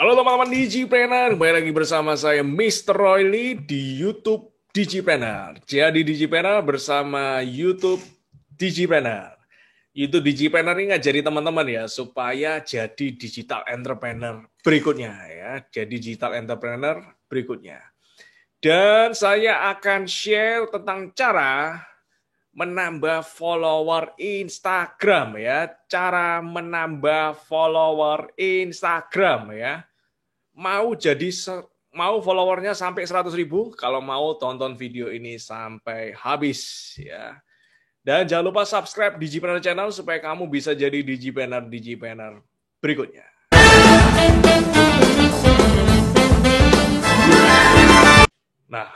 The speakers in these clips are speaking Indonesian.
Halo teman-teman Digipreneur, kembali lagi bersama saya Mr. Roy Lee di YouTube Digipreneur. Jadi Digipreneur bersama YouTube Digipreneur. YouTube Digipreneur ini ngajari teman-teman ya supaya jadi digital entrepreneur berikutnya ya. Jadi digital entrepreneur berikutnya. Dan saya akan share tentang cara menambah follower Instagram ya. Cara menambah follower Instagram ya. Mau followernya sampai 100.000, kalau mau tonton video ini sampai habis ya. Dan jangan lupa subscribe Digipreneur Channel supaya kamu bisa jadi Digipreneur berikutnya. Nah,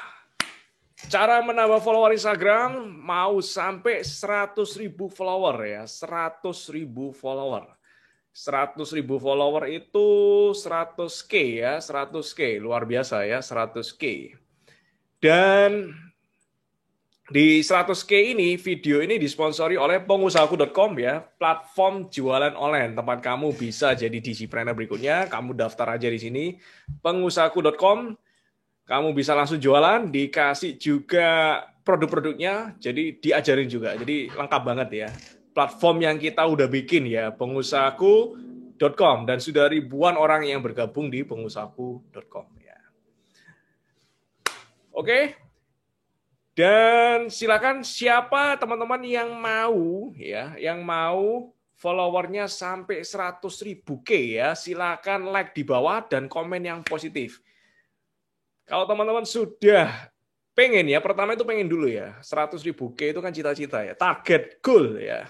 cara menambah follower Instagram mau sampai 100.000 follower ya, 100.000 follower. 100.000 follower itu 100K ya, 100K, luar biasa ya, 100K. Dan di 100K ini, video ini disponsori oleh pengusahaku.com ya, platform jualan online. Tempat kamu bisa jadi digipreneur berikutnya, kamu daftar aja di sini, pengusahaku.com. Kamu bisa langsung jualan, dikasih juga produk-produknya, jadi diajarin juga. Jadi lengkap banget ya. Platform yang kita udah bikin ya, pengusahaku.com, dan sudah ribuan orang yang bergabung di pengusahaku.com ya. Oke. Dan silakan siapa teman-teman yang mau ya, yang mau followernya sampai 100.000K ya, silakan like di bawah dan komen yang positif. Kalau teman-teman sudah pengen ya, pertama itu pengen dulu ya, 100.000K itu kan cita-cita ya, target goal ya.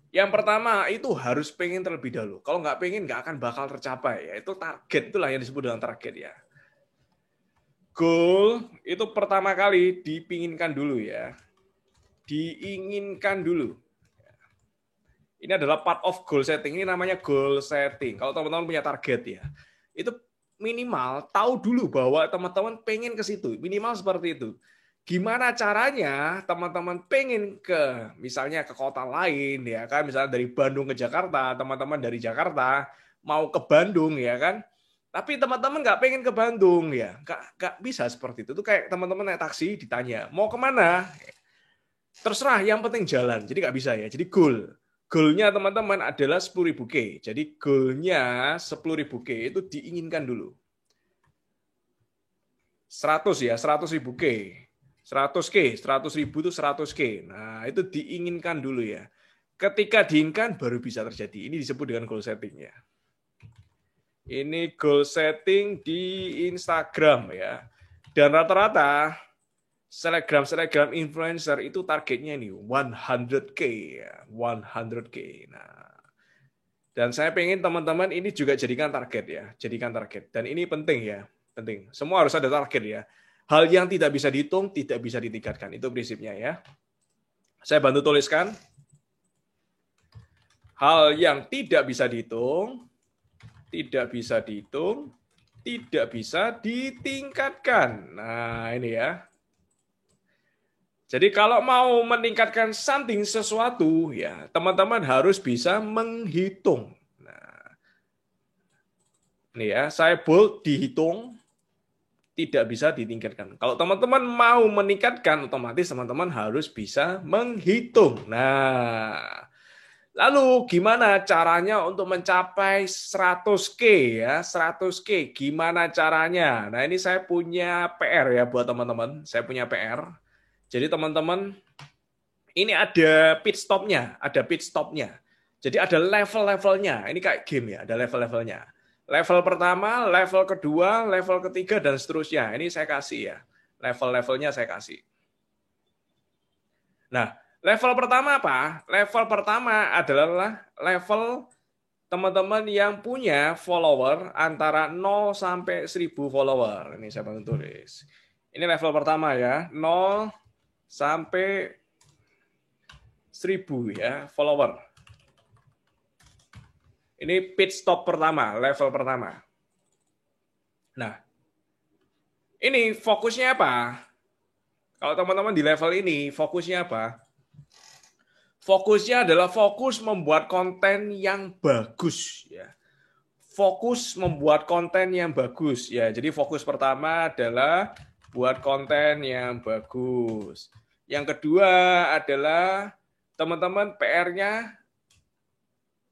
Yang pertama itu harus pengen terlebih dahulu. Kalau nggak pengen nggak akan bakal tercapai ya. Itu target, itulah yang disebut dengan target ya. Goal itu pertama kali dipinginkan dulu ya. Diinginkan dulu. Ini adalah part of goal setting. Ini namanya goal setting. Kalau teman-teman punya target ya, itu minimal tahu dulu bahwa teman-teman pengen ke situ. Minimal seperti itu. Gimana caranya teman-teman pengen ke misalnya ke kota lain ya kan, misalnya dari Bandung ke Jakarta, teman-teman dari Jakarta mau ke Bandung ya kan, tapi teman-teman nggak pengen ke Bandung ya, nggak bisa seperti itu. Itu kayak teman-teman naik taksi ditanya mau kemana, terserah yang penting jalan, jadi nggak bisa ya. Jadi goalnya teman-teman adalah 10.000K, jadi goalnya 10.000K itu diinginkan dulu. 100 ya, 100.000K. 100K, 100.000 itu 100K. Nah, itu diinginkan dulu ya. Ketika diinginkan, baru bisa terjadi. Ini disebut dengan goal setting ya. Ini goal setting di Instagram ya. Dan rata-rata, selebgram influencer itu targetnya ini 100K ya. 100K. Nah, dan saya pengen teman-teman ini juga jadikan target ya. Jadikan target. Dan ini penting ya. Penting. Semua harus ada target ya. Hal yang tidak bisa dihitung, tidak bisa ditingkatkan. Itu prinsipnya ya. Saya bantu tuliskan. Hal yang tidak bisa dihitung, tidak bisa dihitung, tidak bisa ditingkatkan. Nah, ini ya. Jadi kalau mau meningkatkan something sesuatu, ya teman-teman harus bisa menghitung. Nah, ini ya, saya bold dihitung, tidak bisa ditingkatkan. Kalau teman-teman mau meningkatkan, otomatis teman-teman harus bisa menghitung. Nah, lalu gimana caranya untuk mencapai 100K ya, 100K? Gimana caranya? Nah, ini saya punya PR ya buat teman-teman. Saya punya PR. Jadi teman-teman, ini ada pit stopnya, ada pit stopnya. Jadi ada level-levelnya. Ini kayak game ya, ada level-levelnya. Level pertama, level kedua, level ketiga, dan seterusnya. Ini saya kasih ya. Level-levelnya saya kasih. Nah, level pertama apa? Level pertama adalah level teman-teman yang punya follower antara 0 sampai 1.000 follower. Ini saya bantu tulis. Ini level pertama ya. 0 sampai 1.000 ya follower. Ini pit stop pertama, level pertama. Nah, ini fokusnya apa? Kalau teman-teman di level ini, fokusnya apa? Fokusnya adalah fokus membuat konten yang bagus. Ya. fokus membuat konten yang bagus. Ya, jadi fokus pertama adalah buat konten yang bagus. Yang kedua adalah teman-teman PR-nya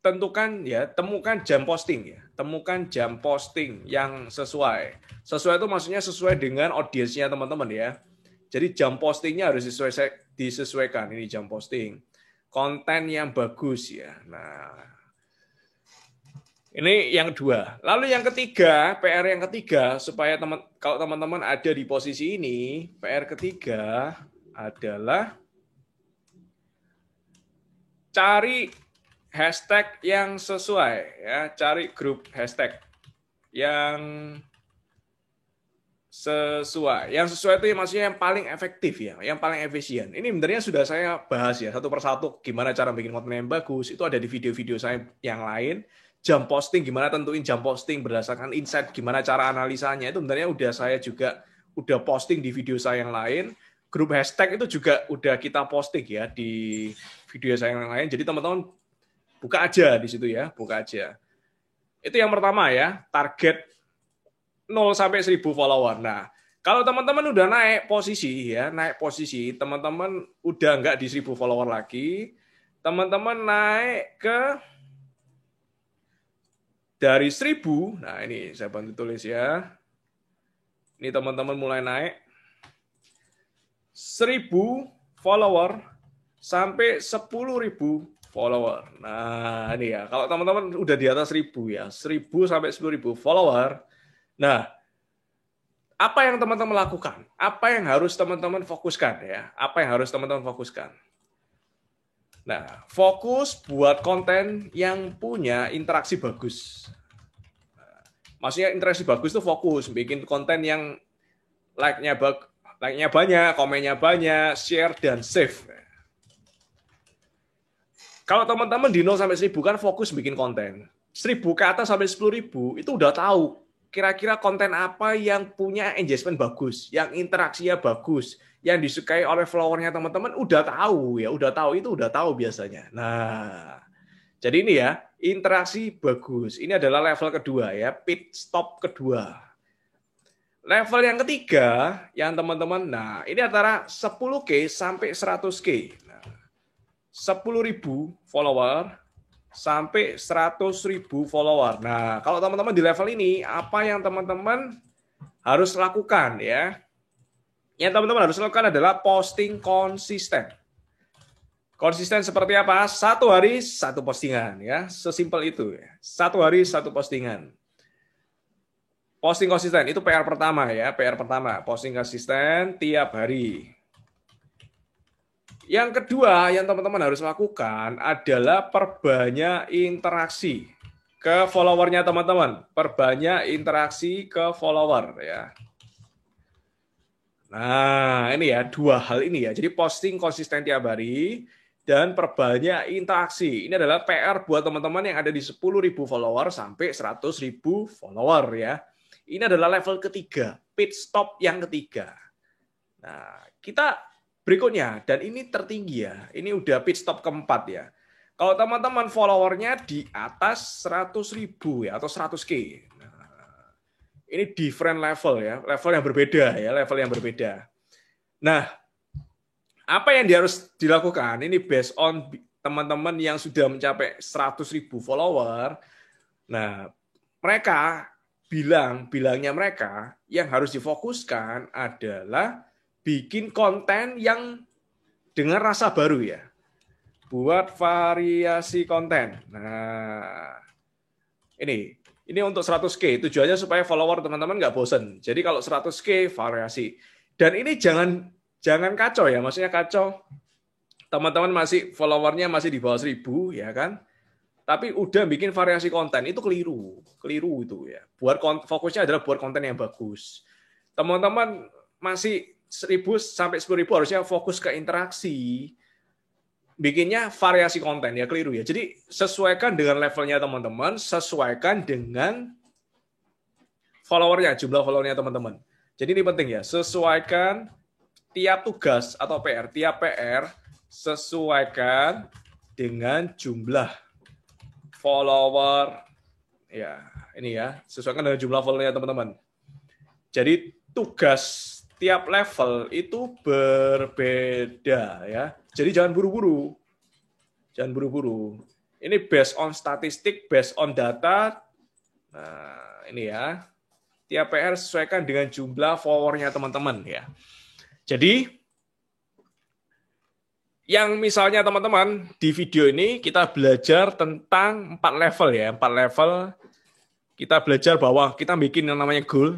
temukan jam posting ya. Temukan jam posting yang sesuai. Sesuai itu maksudnya sesuai dengan audiensnya teman-teman ya. Jadi jam postingnya harus disesuaikan. Ini jam posting. Konten yang bagus ya. Nah, ini yang kedua. Lalu yang ketiga, PR yang ketiga supaya kalau teman-teman ada di posisi ini, PR ketiga adalah cari hashtag yang sesuai ya, cari grup hashtag yang sesuai. Yang sesuai itu maksudnya yang paling efektif ya, yang paling efisien. Ini sebenarnya sudah saya bahas ya satu persatu gimana cara bikin konten yang bagus. Itu ada di video-video saya yang lain. Jam posting, gimana tentuin jam posting berdasarkan insight, gimana cara analisanya. Itu sebenarnya udah posting di video saya yang lain. Grup hashtag itu juga udah kita posting ya di video saya yang lain. Jadi teman-teman buka aja di situ ya, buka aja. Itu yang pertama ya, target 0 sampai 1000 follower. Nah, kalau teman-teman udah naik posisi, teman-teman udah nggak di 1000 follower lagi, teman-teman naik ke dari 1000, nah ini saya bantu tulis ya. Ini teman-teman mulai naik 1000 follower sampai 10.000 follower. Nah, ini ya. Kalau teman-teman udah di atas 1000 ya, 1000 sampai 10.000 follower. Nah, apa yang teman-teman lakukan? Apa yang harus teman-teman fokuskan ya? Apa yang harus teman-teman fokuskan? Nah, fokus buat konten yang punya interaksi bagus. Maksudnya interaksi bagus itu fokus bikin konten yang like-nya banyak, komennya banyak, share dan save. Kalau teman-teman di 0 sampai 1000 kan fokus bikin konten. 1000 ke atas sampai 10.000 itu udah tahu kira-kira konten apa yang punya engagement bagus, yang interaksinya bagus, yang disukai oleh followernya teman-teman udah tahu biasanya. Nah, jadi ini ya, interaksi bagus. Ini adalah level kedua ya, pit stop kedua. Level yang ketiga, yang teman-teman, nah ini antara 10K sampai 100K. 10.000 follower sampai 100.000 follower. Nah, kalau teman-teman di level ini, apa yang teman-teman harus lakukan ya? Yang teman-teman harus lakukan adalah posting konsisten. Konsisten seperti apa? 1 hari 1 postingan ya, sesimpel itu ya. 1 hari 1 postingan. Posting konsisten itu PR pertama ya, PR pertama, posting konsisten tiap hari. Yang kedua yang teman-teman harus lakukan adalah perbanyak interaksi ke followernya teman-teman. Perbanyak interaksi ke follower ya. Nah, ini ya, 2 hal ini ya. Jadi posting konsisten tiap hari dan perbanyak interaksi. Ini adalah PR buat teman-teman yang ada di 10.000 follower sampai 100.000 follower ya. Ini adalah level ketiga, pit stop yang ketiga. Nah, kita berikutnya, dan ini tertinggi ya, ini udah pit stop keempat ya. Kalau teman-teman followernya di atas 100.000 ya, atau 100K. Nah, ini different level ya, level yang berbeda. Nah, apa yang harus dilakukan? Ini based on teman-teman yang sudah mencapai 100.000 follower. Nah, bilangnya mereka yang harus difokuskan adalah bikin konten yang dengan rasa baru ya. Buat variasi konten. Nah, ini untuk 100K. Tujuannya supaya follower teman-teman nggak bosen. Jadi kalau 100K variasi. Dan ini jangan kacau ya. Maksudnya kacau. Teman-teman followernya masih di bawah 1000 ya kan. Tapi udah bikin variasi konten itu keliru itu ya. Fokusnya adalah buat konten yang bagus. Teman-teman masih 1000 sampai 10.000 harusnya fokus ke interaksi. Bikinnya variasi konten ya, keliru ya. Jadi sesuaikan dengan levelnya teman-teman, sesuaikan dengan followernya, jumlah followernya teman-teman. Jadi ini penting ya, sesuaikan tiap tugas atau tiap PR sesuaikan dengan jumlah follower ya. ini ya, sesuaikan dengan jumlah levelnya teman-teman. Jadi tugas tiap level itu berbeda ya. Jadi jangan buru-buru. Jangan buru-buru. Ini based on statistik, based on data. Nah, ini ya. Tiap PR sesuaikan dengan jumlah followernya teman-teman ya. Jadi yang misalnya teman-teman di video ini kita belajar tentang 4 level ya, 4 level. Kita belajar bahwa kita bikin yang namanya goal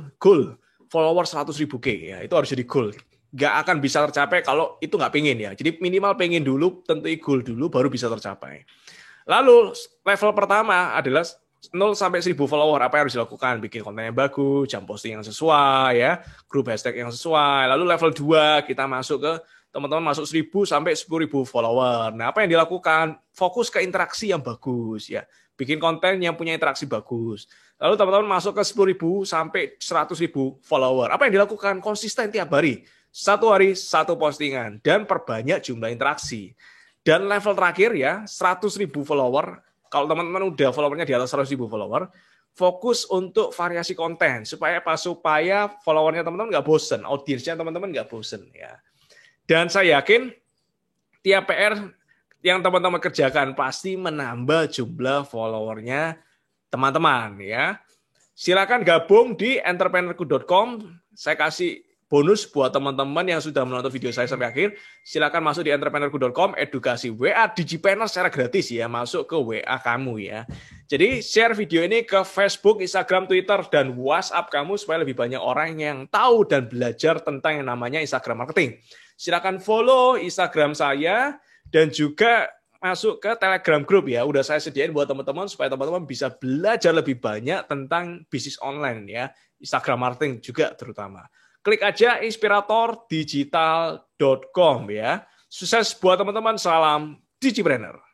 follower 100.000 K ya, itu harus jadi goal. Nggak akan bisa tercapai kalau itu nggak pengen ya. Jadi minimal pengen dulu, tentuin goal dulu baru bisa tercapai. Lalu level pertama adalah 0 sampai 1.000 follower, apa yang harus dilakukan? Bikin konten yang bagus, jam posting yang sesuai ya, grup hashtag yang sesuai. Lalu level 2 kita masuk ke teman-teman masuk 1.000 sampai 10.000 follower. Nah, apa yang dilakukan? Fokus ke interaksi yang bagus ya. Bikin konten yang punya interaksi bagus. Lalu teman-teman masuk ke 10.000 sampai 100.000 follower. Apa yang dilakukan? Konsisten tiap hari. 1 hari 1 postingan dan perbanyak jumlah interaksi. Dan level terakhir ya, 100.000 follower. Kalau teman-teman udah followernya di atas 100.000 follower, fokus untuk variasi konten supaya followernya teman-teman nggak bosen, audiensnya teman-teman nggak bosen ya. Dan saya yakin tiap PR yang teman-teman kerjakan pasti menambah jumlah followernya teman-teman ya. Silakan gabung di entrepreneurku.com. Saya kasih bonus buat teman-teman yang sudah menonton video saya sampai akhir. Silakan masuk di entrepreneurku.com, edukasi WA Digipreneur secara gratis ya, masuk ke WA kamu ya. Jadi share video ini ke Facebook, Instagram, Twitter, dan WhatsApp kamu supaya lebih banyak orang yang tahu dan belajar tentang yang namanya Instagram marketing. Silakan follow Instagram saya dan juga masuk ke Telegram Group ya. Udah saya sediain buat teman-teman supaya teman-teman bisa belajar lebih banyak tentang bisnis online ya. Instagram marketing juga terutama. Klik aja inspiratordigital.com ya. Sukses buat teman-teman. Salam Digipreneur.